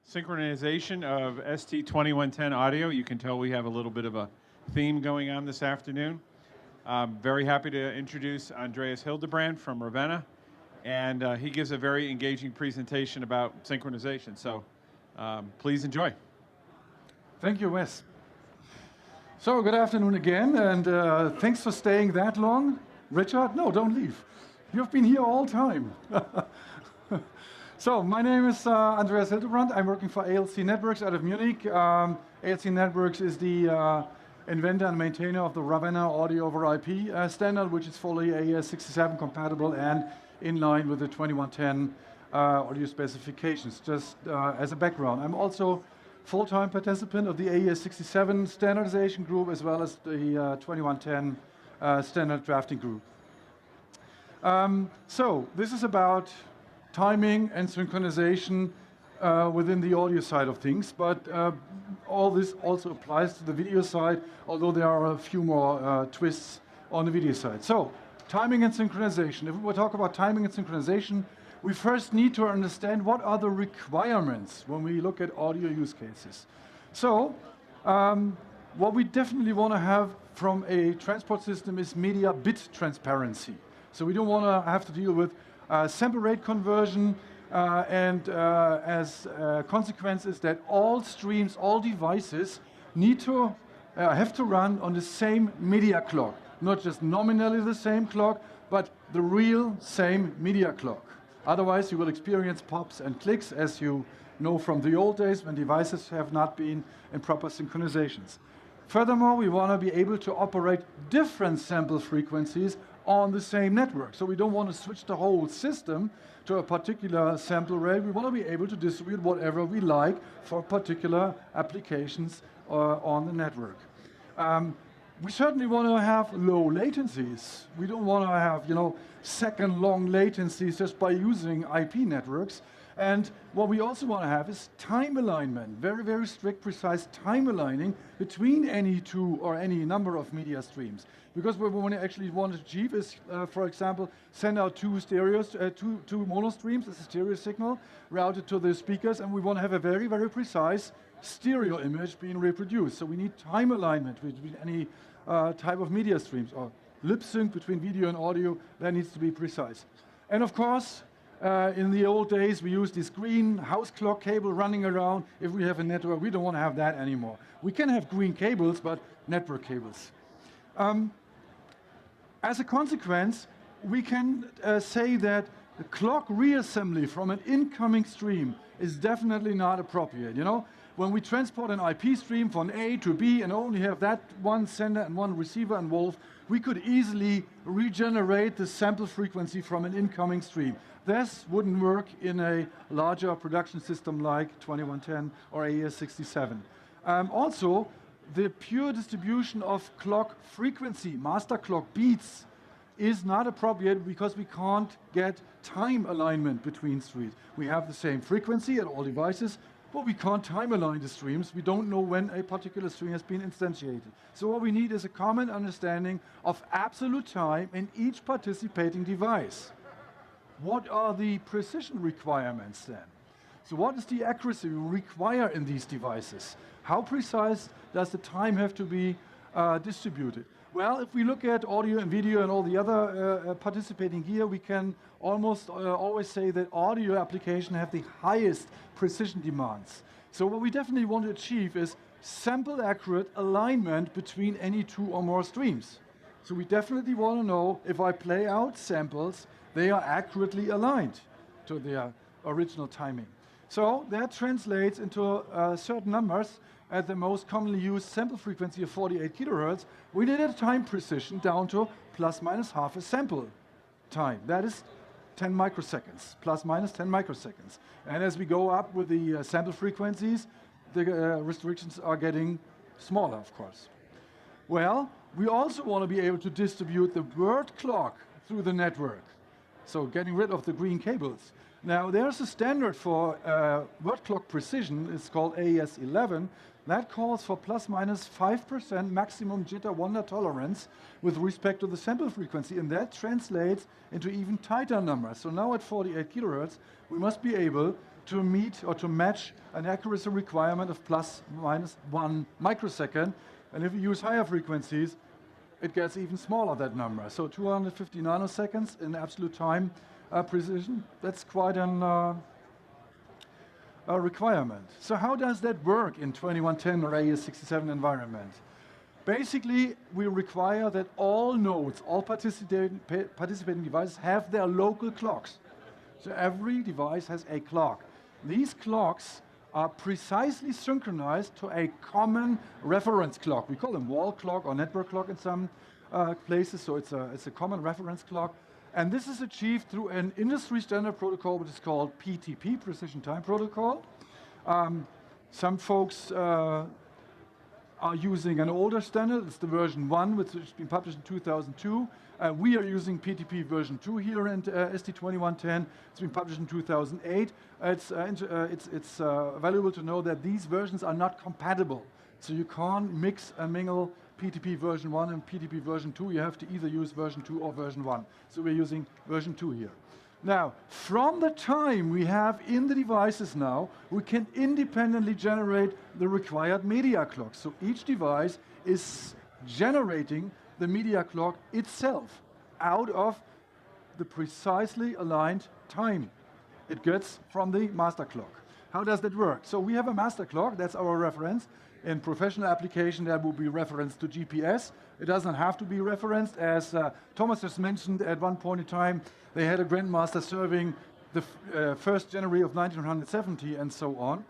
synchronization of ST2110 audio. You can tell we have a little bit of a theme going on this afternoon. I'm very happy to introduce Andreas Hildebrand from Ravenna, and he gives a very engaging presentation about synchronization. So please enjoy. Thank you, Wes. So good afternoon again, and thanks for staying that long. Richard, no, don't leave. You've been here all time. So my name is Andreas Hildebrand. I'm working for ALC NetworX out of Munich. ALC NetworX is the inventor and maintainer of the Ravenna audio over IP standard, which is fully AES-67 compatible and in line with the 2110 audio specifications. Just as a background, I'm also full-time participant of the AES-67 standardization group as well as the 2110 standard drafting group. So this is about timing and synchronization within the audio side of things, but all this also applies to the video side, although there are a few more twists on the video side. So, timing and synchronization. If we talk about timing and synchronization, we first need to understand what are the requirements when we look at audio use cases. So, what we definitely want to have from a transport system is media bit transparency. So we don't want to have to deal with sample rate conversion, and as consequences that all streams, all devices need to have to run on the same media clock, not just nominally the same clock, but the real same media clock. Otherwise, you will experience pops and clicks, as you know from the old days when devices have not been in proper synchronizations. Furthermore, we want to be able to operate different sample frequencies on the same network. So we don't want to switch the whole system to a particular sample rate. We want to be able to distribute whatever we like for particular applications on the network. We certainly want to have low latencies. We don't want to have, second-long latencies just by using IP networks. And what we also want to have is time alignment, very, very strict, precise time aligning between any two or any number of media streams. Because what we actually want to achieve is, for example, send out two mono streams as a stereo signal routed to the speakers, and we want to have a very, very precise stereo image being reproduced. So we need time alignment between any type of media streams, or lip sync between video and audio. That needs to be precise. And of course, in the old days, we used this green house clock cable running around. If we have a network, we don't want to have that anymore. We can have green cables, but network cables. As a consequence, we can say that the clock reassembly from an incoming stream is definitely not appropriate. When we transport an IP stream from A to B and only have that one sender and one receiver involved, we could easily regenerate the sample frequency from an incoming stream. This wouldn't work in a larger production system like 2110 or AES-67. Also, the pure distribution of clock frequency, master clock beats, is not appropriate because we can't get time alignment between streams. We have the same frequency at all devices, but we can't time align the streams. We don't know when a particular stream has been instantiated. So what we need is a common understanding of absolute time in each participating device. What are the precision requirements then? So what is the accuracy we require in these devices? How precise does the time have to be distributed? Well, if we look at audio and video and all the other participating gear, we can almost always say that audio applications have the highest precision demands. So what we definitely want to achieve is sample accurate alignment between any two or more streams. So we definitely want to know if I play out samples, they are accurately aligned to their original timing. So that translates into certain numbers. At the most commonly used sample frequency of 48 kilohertz, we need a time precision down to plus minus half a sample time. That is 10 microseconds, plus minus 10 microseconds. And as we go up with the sample frequencies, the restrictions are getting smaller, of course. Well, we also want to be able to distribute the word clock through the network. So getting rid of the green cables. Now, there's a standard for word clock precision. It's called AES-11. That calls for plus minus 5% maximum jitter wonder tolerance with respect to the sample frequency, and that translates into even tighter numbers. So now at 48 kilohertz, we must be able to meet or to match an accuracy requirement of plus minus 1 microsecond. And if you use higher frequencies, it gets even smaller, that number. So 250 nanoseconds in absolute time precision, that's quite a requirement. So how does that work in 2110 or AES-67 environment? Basically, we require that all nodes, all participating devices have their local clocks. So every device has a clock. These clocks are precisely synchronized to a common reference clock. We call them wall clock or network clock in some places, so it's a common reference clock. And this is achieved through an industry standard protocol, which is called PTP, Precision Time Protocol. Some folks are using an older standard. It's the version 1, which has been published in 2002. We are using PTP version 2 here in ST2110. It's been published in 2008. It's valuable to know that these versions are not compatible. So you can't mix and mingle PTP version 1 and PTP version 2. You have to either use version 2 or version 1. So we're using version 2 here. Now, from the time we have in the devices now, we can independently generate the required media clock. So each device is generating the media clock itself out of the precisely aligned time it gets from the master clock. How does that work? So we have a master clock, that's our reference. In professional application, that will be referenced to GPS. It doesn't have to be referenced. As Thomas has mentioned, at one point in time, they had a grandmaster serving the 1st January of 1970 and so on.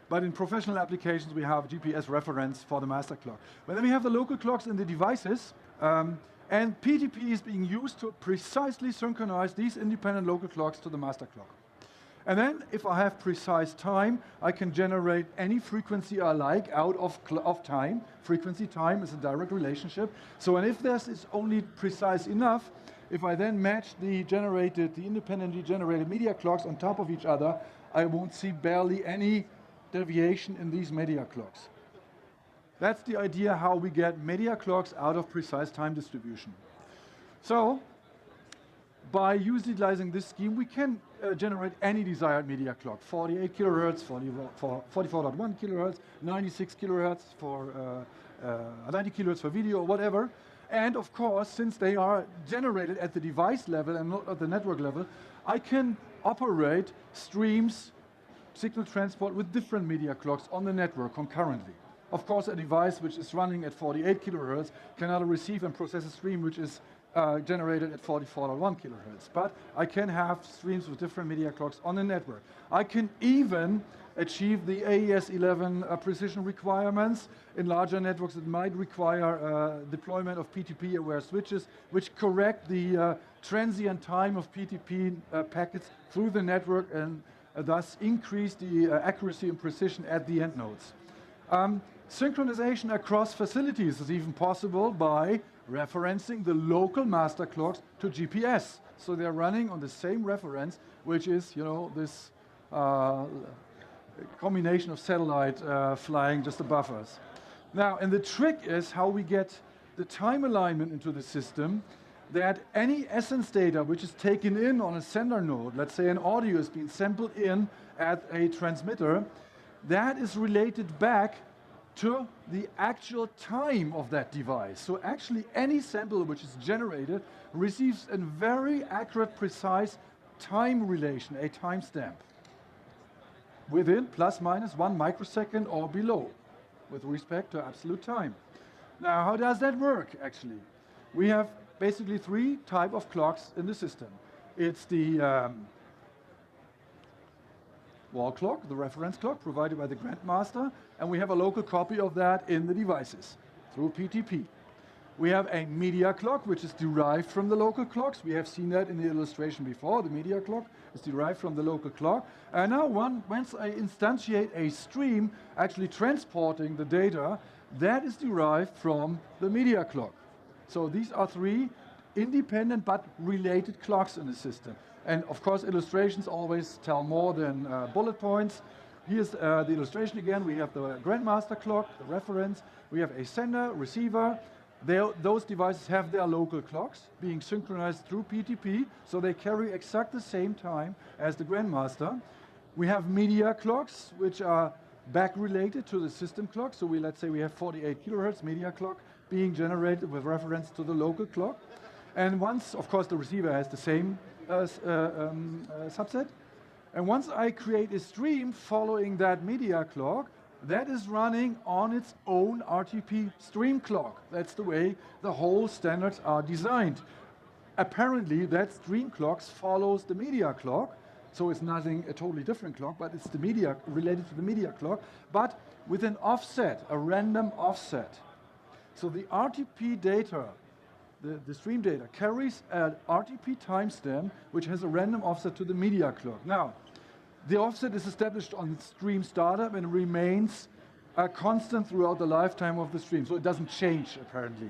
But in professional applications, we have GPS reference for the master clock. But then we have the local clocks in the devices, and PTP is being used to precisely synchronize these independent local clocks to the master clock. And then, if I have precise time, I can generate any frequency I like out of time. Frequency time is a direct relationship. So, and if this is only precise enough, if I then match the independently generated media clocks on top of each other, I won't see barely any deviation in these media clocks. That's the idea how we get media clocks out of precise time distribution. So, by utilizing this scheme, we can generate any desired media clock. 48 kilohertz, 44.1 kilohertz, 96 kilohertz for 90 kilohertz for video or whatever. And of course, since they are generated at the device level and not at the network level, I can operate streams, signal transport with different media clocks on the network concurrently. Of course, a device which is running at 48 kilohertz cannot receive and process a stream which is generated at 44.1 kilohertz. But I can have streams with different media clocks on the network. I can even achieve the AES-11 precision requirements. In larger networks, it might require deployment of PTP-aware switches, which correct the transient time of PTP packets through the network and thus increase the accuracy and precision at the end nodes. Synchronization across facilities is even possible by referencing the local master clocks to GPS. So they're running on the same reference, which is, this combination of satellite flying just above us. Now, and the trick is how we get the time alignment into the system, that any essence data which is taken in on a sender node, let's say an audio is being sampled in at a transmitter, that is related back to the actual time of that device. So actually any sample which is generated receives a very accurate, precise time relation, a timestamp, within plus minus 1 microsecond or below with respect to absolute time. Now, how does that work actually? We have basically 3 types of clocks in the system. It's the wall clock, the reference clock provided by the grandmaster, and we have a local copy of that in the devices through PTP. We have a media clock, which is derived from the local clocks. We have seen that in the illustration before. The media clock is derived from the local clock. And now once I instantiate a stream actually transporting the data, that is derived from the media clock. So these are 3 independent but related clocks in the system. And of course, illustrations always tell more than bullet points. Here's the illustration again. We have the grandmaster clock, the reference. We have a sender, receiver. Those devices have their local clocks being synchronized through PTP, so they carry exact the same time as the grandmaster. We have media clocks, which are back related to the system clock. So let's say we have 48 kilohertz media clock being generated with reference to the local clock. And once, of course, the receiver has the same subset. And once I create a stream following that media clock, that is running on its own RTP stream clock. That's the way the whole standards are designed. Apparently, that stream clock follows the media clock, so it's nothing a totally different clock, but it's the media related to the media clock, but with an offset, a random offset. So the RTP data, the stream data, carries an RTP timestamp which has a random offset to the media clock. Now, the offset is established on stream startup and remains constant throughout the lifetime of the stream, so it doesn't change apparently.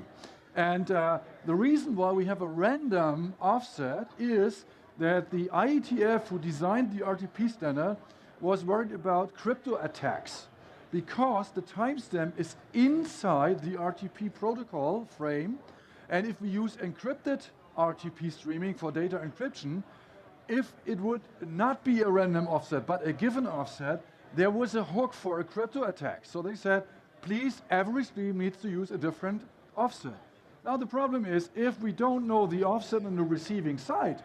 And the reason why we have a random offset is that the IETF, who designed the RTP standard, was worried about crypto attacks because the timestamp is inside the RTP protocol frame, and if we use encrypted RTP streaming for data encryption, if it would not be a random offset but a given offset, there was a hook for a crypto attack. So they said, please, every stream needs to use a different offset. Now the problem is, if we don't know the offset on the receiving side,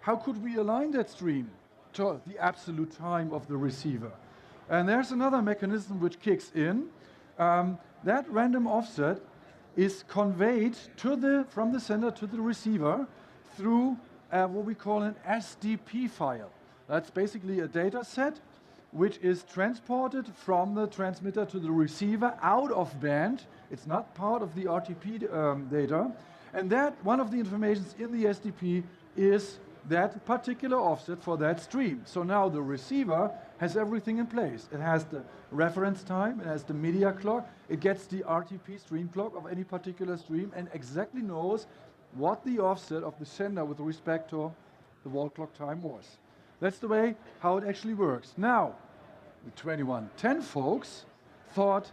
how could we align that stream to the absolute time of the receiver? And there's another mechanism which kicks in. That random offset is conveyed from the sender to the receiver through what we call an SDP file. That's basically a data set which is transported from the transmitter to the receiver out of band. It's not part of the RTP data. And that one of the informations in the SDP is that particular offset for that stream. So now the receiver has everything in place. It has the reference time, it has the media clock, it gets the RTP stream clock of any particular stream, and exactly knows what the offset of the sender with respect to the wall clock time was. That's the way how it actually works. Now, the 2110 folks thought,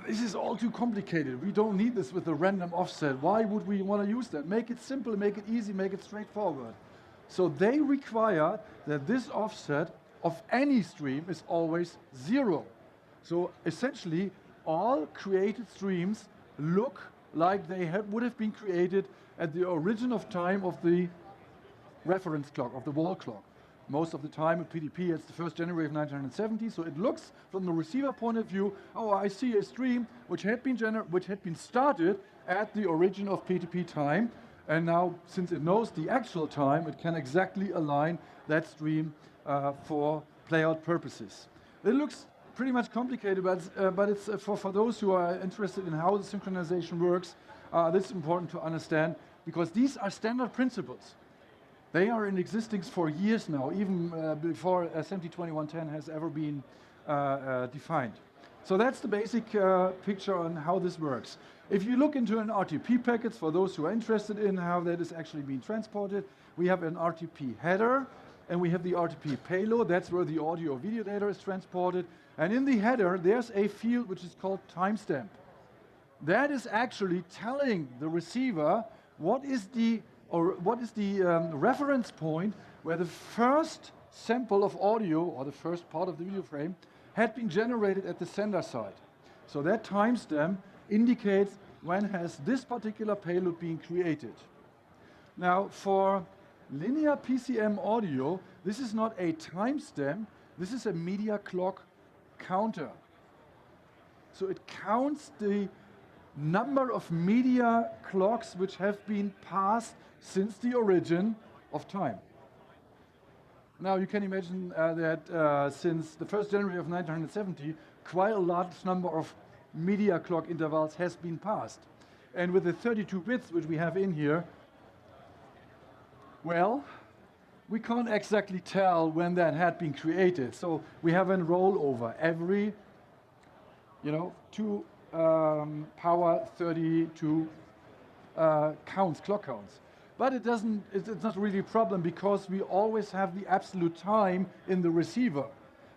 this is all too complicated. We don't need this with a random offset. Why would we want to use that? Make it simple, make it easy, make it straightforward. So they require that this offset of any stream is always 0. So essentially, all created streams look like they would have been created at the origin of time of the reference clock, of the wall clock. Most of the time at PDP, it's the 1st January of 1970, so it looks from the receiver point of view, oh, I see a stream which had been started at the origin of PDP time, and now, since it knows the actual time, it can exactly align that stream for playout purposes. It looks pretty much complicated, but it's for those who are interested in how the synchronization works, this is important to understand, because these are standard principles. They are in existence for years now, even before SMT 2110 has ever been defined. So that's the basic picture on how this works. If you look into an RTP packet, for those who are interested in how that is actually being transported, we have an RTP header, and we have the RTP payload. That's where the audio or video data is transported. And in the header, there's a field which is called timestamp. That is actually telling the receiver what is the reference point where the first sample of audio, or the first part of the video frame, had been generated at the sender side. So that timestamp indicates when has this particular payload been created. Now, for linear PCM audio, this is not a timestamp, this is a media clock counter. So it counts the number of media clocks which have been passed since the origin of time. Now you can imagine that since the 1st January of 1970, quite a large number of media clock intervals has been passed. And with the 32 bits which we have in here, well, we can't exactly tell when that had been created. So we have a rollover every, 2 power 32 clock counts. But it's not really a problem because we always have the absolute time in the receiver.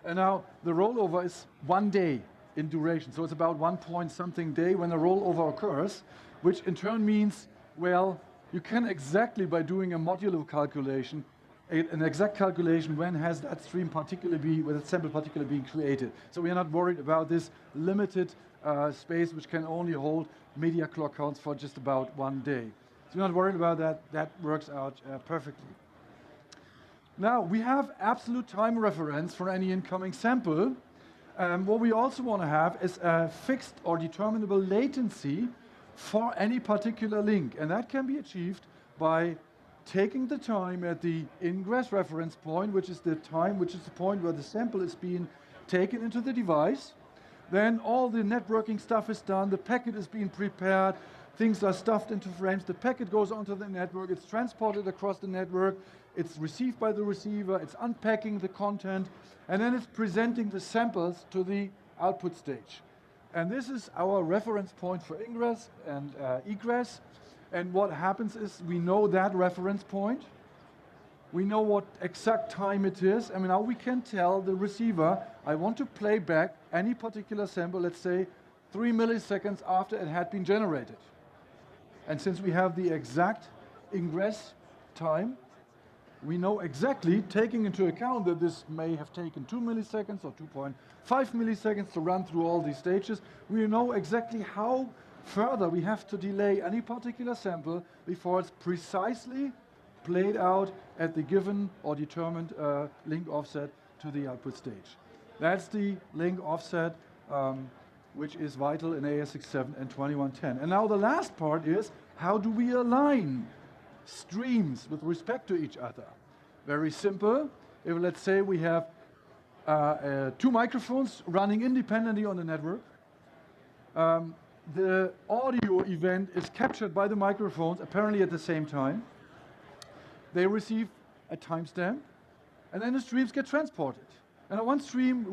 And now the rollover is 1 day in duration. So it's about 1 point something day when a rollover occurs, which in turn means, well, you can exactly, by doing a modulo calculation, an exact calculation when has that stream particularly with that sample particularly being created. So we are not worried about this limited space which can only hold media clock counts for just about 1 day. So you're not worried about that. That works out perfectly. Now, we have absolute time reference for any incoming sample. What we also want to have is a fixed or determinable latency for any particular link. And that can be achieved by taking the time at the ingress reference point, which is the point where the sample is being taken into the device. Then all the networking stuff is done, the packet is being prepared, things are stuffed into frames, the packet goes onto the network, it's transported across the network, it's received by the receiver, it's unpacking the content, and then it's presenting the samples to the output stage. And this is our reference point for ingress and egress. And what happens is we know that reference point. We know what exact time it is. I mean, now we can tell the receiver, I want to play back any particular sample, let's say 3 milliseconds after it had been generated. And since we have the exact ingress time, we know exactly, taking into account that this may have taken 2 milliseconds or 2.5 milliseconds to run through all these stages, we know exactly how further we have to delay any particular sample before it's precisely played out at the given or determined link offset to the output stage. That's the link offset which is vital in AS67 and 2110. And now the last part is, how do we align streams with respect to each other? Very simple. If let's say we have 2 microphones running independently on the network, the audio event is captured by the microphones apparently at the same time. They receive a timestamp, and then the streams get transported. And one stream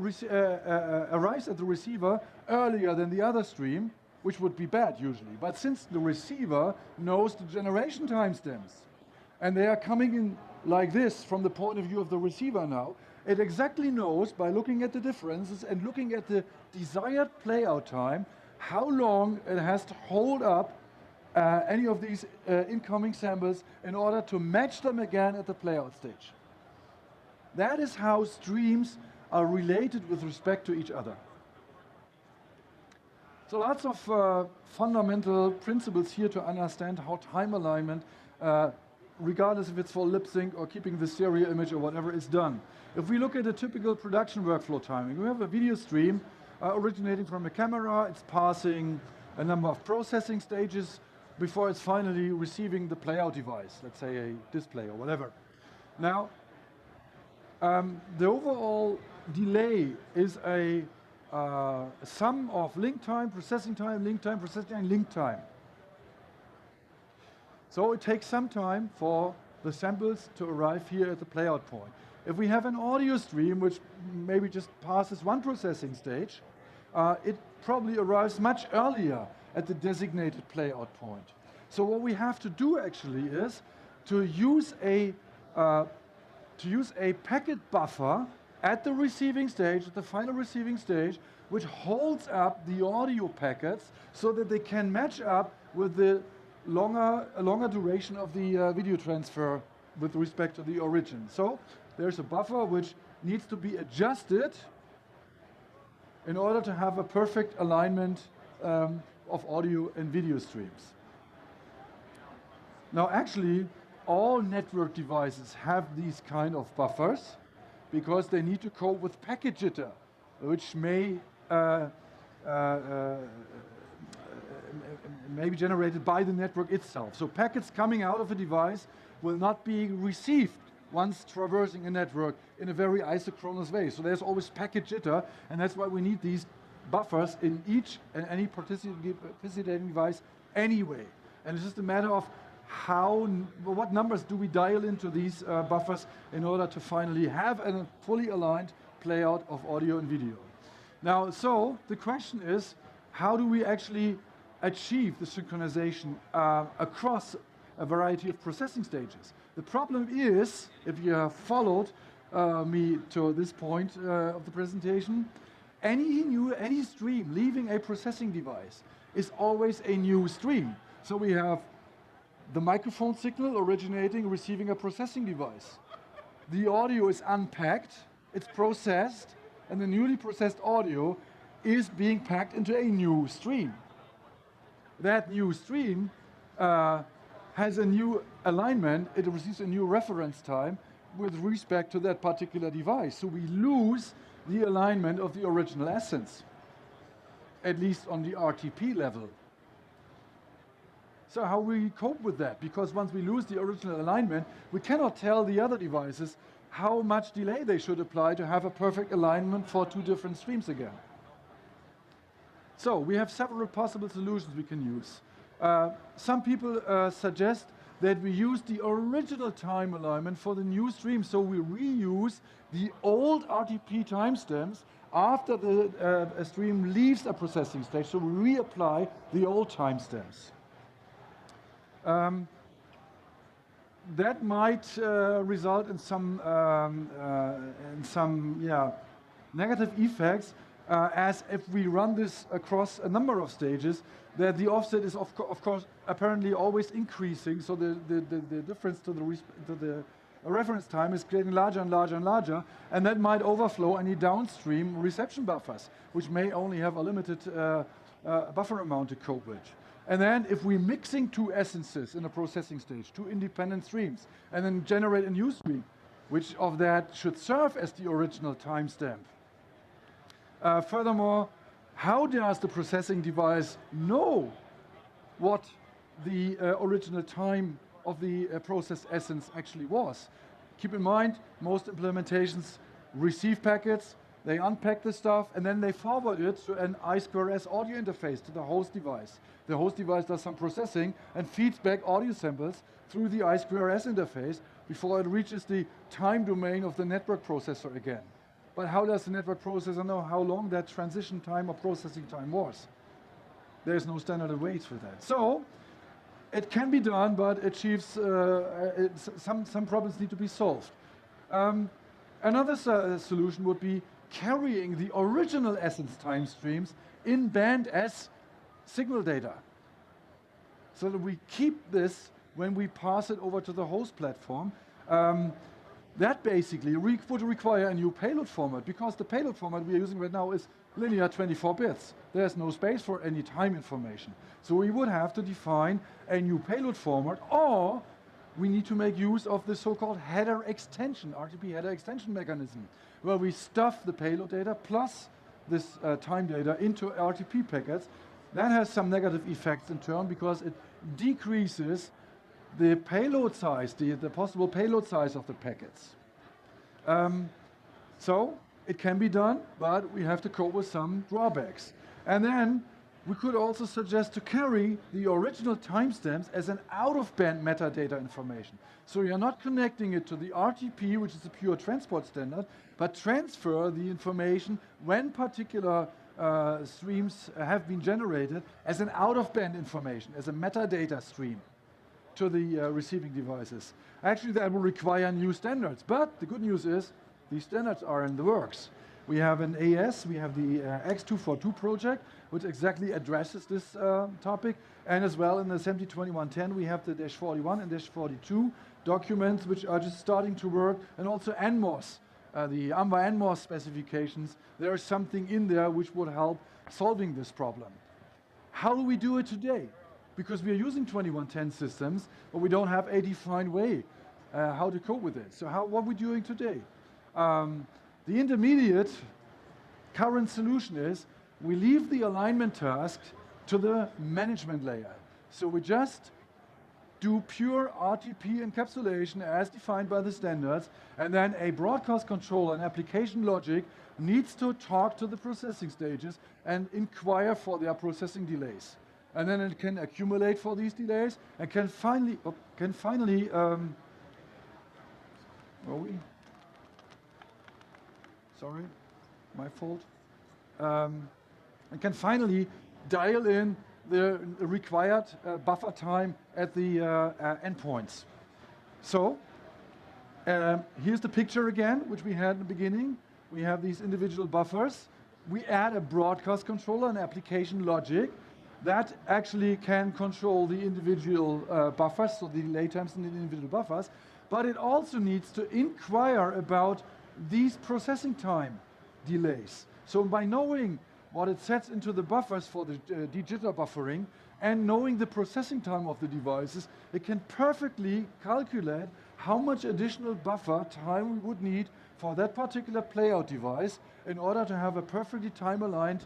arrives at the receiver earlier than the other stream, which would be bad usually. But since the receiver knows the generation timestamps, and they are coming in like this from the point of view of the receiver now, it exactly knows by looking at the differences and looking at the desired playout time, how long it has to hold up any of these incoming samples in order to match them again at the playout stage. That is how streams are related with respect to each other. So lots of fundamental principles here to understand how time alignment, regardless if it's for lip sync or keeping the stereo image or whatever, is done. If we look at a typical production workflow timing, we have a video stream originating from a camera. It's passing a number of processing stages before it's finally receiving the playout device, let's say a display or whatever. Now, the overall delay is a sum of link time, processing time, link time, processing time, link time. So it takes some time for the samples to arrive here at the playout point. If we have an audio stream which maybe just passes one processing stage, it probably arrives much earlier at the designated playout point. So what we have to do actually is to use a packet buffer at the receiving stage, at the final receiving stage, which holds up the audio packets so that they can match up with the longer duration of the video transfer with respect to the origin. So there's a buffer which needs to be adjusted in order to have a perfect alignment of audio and video streams. Now actually, all network devices have these kind of buffers because they need to cope with packet jitter, which may be generated by the network itself. So packets coming out of a device will not be received once traversing a network in a very isochronous way. So there's always packet jitter, and that's why we need these buffers in each and any participating device anyway. And it's just a matter of what numbers do we dial into these buffers in order to finally have a fully aligned playout of audio and video. Now, so the question is, how do we actually achieve the synchronization across a variety of processing stages? The problem is, if you have followed me to this point of the presentation, any stream leaving a processing device is always a new stream. So we have the microphone signal originating, receiving a processing device. the audio is unpacked, it's processed, and the newly processed audio is being packed into a new stream. That new stream has a new alignment, it receives a new reference time with respect to that particular device. So we lose the alignment of the original essence, at least on the RTP level. So how we cope with that? Because once we lose the original alignment, we cannot tell the other devices how much delay they should apply to have a perfect alignment for two different streams again. So we have several possible solutions we can use. Some people suggest that we use the original time alignment for the new stream, so we reuse the old RTP timestamps after the stream leaves a processing stage, so we reapply the old timestamps. That might result in some negative effects, as if we run this across a number of stages, that the offset is of course apparently always increasing, so the difference to the reference time is getting larger and larger and larger, and that might overflow any downstream reception buffers, which may only have a limited buffer amount to cope with. And then if we're mixing two essences in a processing stage, two independent streams, and then generate a new stream, which of that should serve as the original timestamp? Furthermore, how does the processing device know what the original time of the processed essence actually was? Keep in mind, most implementations receive packets, they unpack the stuff, and then they forward it to an I2S audio interface to the host device. The host device does some processing and feeds back audio samples through the I2S interface before it reaches the time domain of the network processor again. But how does the network processor know how long that transition time or processing time was? There's no standard weight for that. So it can be done, but it achieves some problems need to be solved. Another solution would be carrying the original essence time streams in band S signal data, so that we keep this when we pass it over to the host platform. That basically would require a new payload format, because the payload format we are using right now is linear 24 bits. There's no space for any time information. So we would have to define a new payload format, or we need to make use of the so-called header extension, RTP header extension mechanism, where we stuff the payload data plus this time data into RTP packets. That has some negative effects in turn, because it decreases the payload size, the possible payload size of the packets. So it can be done, but we have to cope with some drawbacks. And then we could also suggest to carry the original timestamps as an out-of-band metadata information. So you're not connecting it to the RTP, which is a pure transport standard, but transfer the information when particular streams have been generated as an out-of-band information, as a metadata stream to the receiving devices. Actually, that will require new standards, but the good news is these standards are in the works. We have an AS, we have the X242 project, which exactly addresses this topic, and as well in the 702110 we have the -41 and -42 documents, which are just starting to work, and also NMOS, the AMBA NMOS specifications. There is something in there which would help solving this problem. How do we do it today? Because we are using 2110 systems, but we don't have a defined way how to cope with it. So what are we doing today? The intermediate current solution is we leave the alignment task to the management layer. So we just do pure RTP encapsulation as defined by the standards, and then a broadcast controller and application logic needs to talk to the processing stages and inquire for their processing delays. And then it can accumulate for these delays and can finally sorry, my fault. And can finally dial in the required buffer time at the endpoints. So here's the picture again, which we had in the beginning. We have these individual buffers. We add a broadcast controller and application logic that actually can control the individual buffers, so the delay times in the individual buffers. but it also needs to inquire about these processing time delays. So by knowing what it sets into the buffers for the de-jitter buffering and knowing the processing time of the devices, it can perfectly calculate how much additional buffer time we would need for that particular playout device in order to have a perfectly time-aligned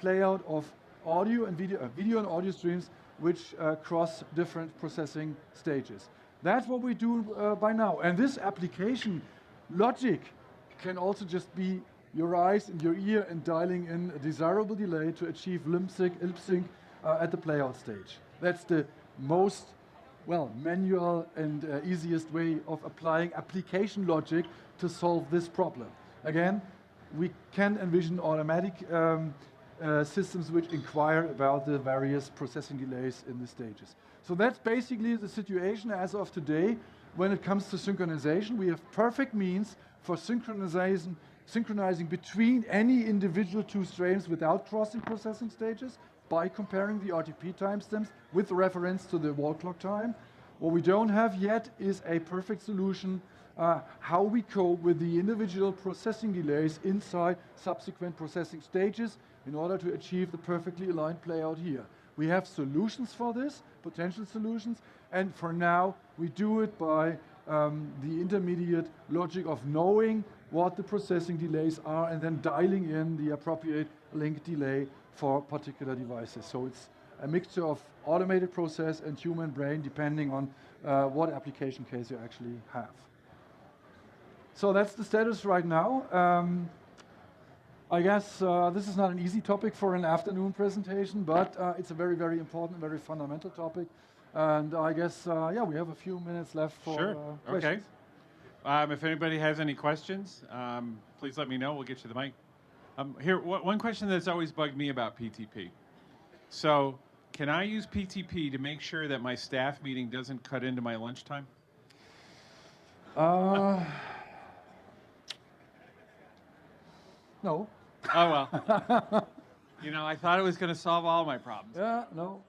playout of audio and video and audio streams which cross different processing stages. That's what we do by now. And this application logic can also just be your eyes and your ear and dialing in a desirable delay to achieve lip sync at the playout stage. That's the most manual and easiest way of applying application logic to solve this problem. Again, we can envision automatic systems which inquire about the various processing delays in the stages. So that's basically the situation as of today. When it comes to synchronization, we have perfect means for synchronizing between any individual two streams without crossing processing stages by comparing the RTP timestamps with reference to the wall clock time. What we don't have yet is a perfect solution how we cope with the individual processing delays inside subsequent processing stages in order to achieve the perfectly aligned playout here. We have solutions for this, potential solutions, and for now we do it by the intermediate logic of knowing what the processing delays are and then dialing in the appropriate link delay for particular devices. So it's a mixture of automated process and human brain depending on what application case you actually have. So that's the status right now. I guess this is not an easy topic for an afternoon presentation, but it's a very, very important, very fundamental topic. And I guess, we have a few minutes left for questions. Okay. If anybody has any questions, please let me know. We'll get you the mic. Here, one question that's always bugged me about PTP. So, can I use PTP to make sure that my staff meeting doesn't cut into my lunchtime? No. Oh, well. I thought it was going to solve all my problems. Yeah, no.